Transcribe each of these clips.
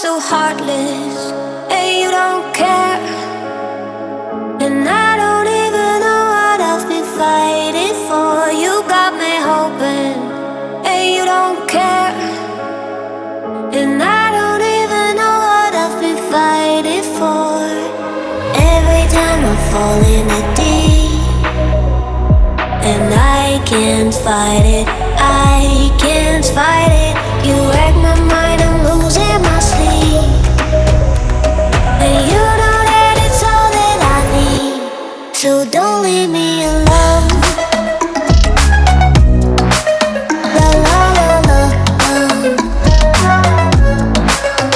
so heartless, and you don't care. And I don't even know what I've been fighting for. You got me hoping, and you don't care. And I don't even know what I've been fighting for. Every time I fall in the deep, and I can't fight it, I can't fight it. You wreck my mind, I'm losing my sleep. And you know that it's all that I need, so don't leave me alone. La la la la,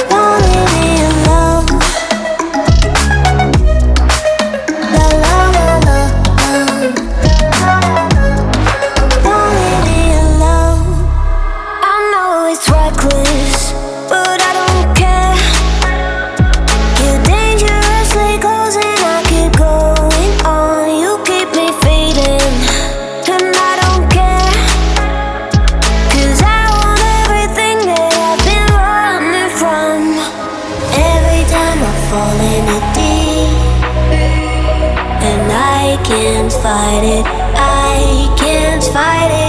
don't leave me alone. La la la la, don't leave me alone. I know it's reckless, but I don't care. You're dangerously close and I keep going on. You keep me fading, and I don't care. 'Cause I want everything that I've been running from. Every time I fall in the deep, and I can't fight it, I can't fight it.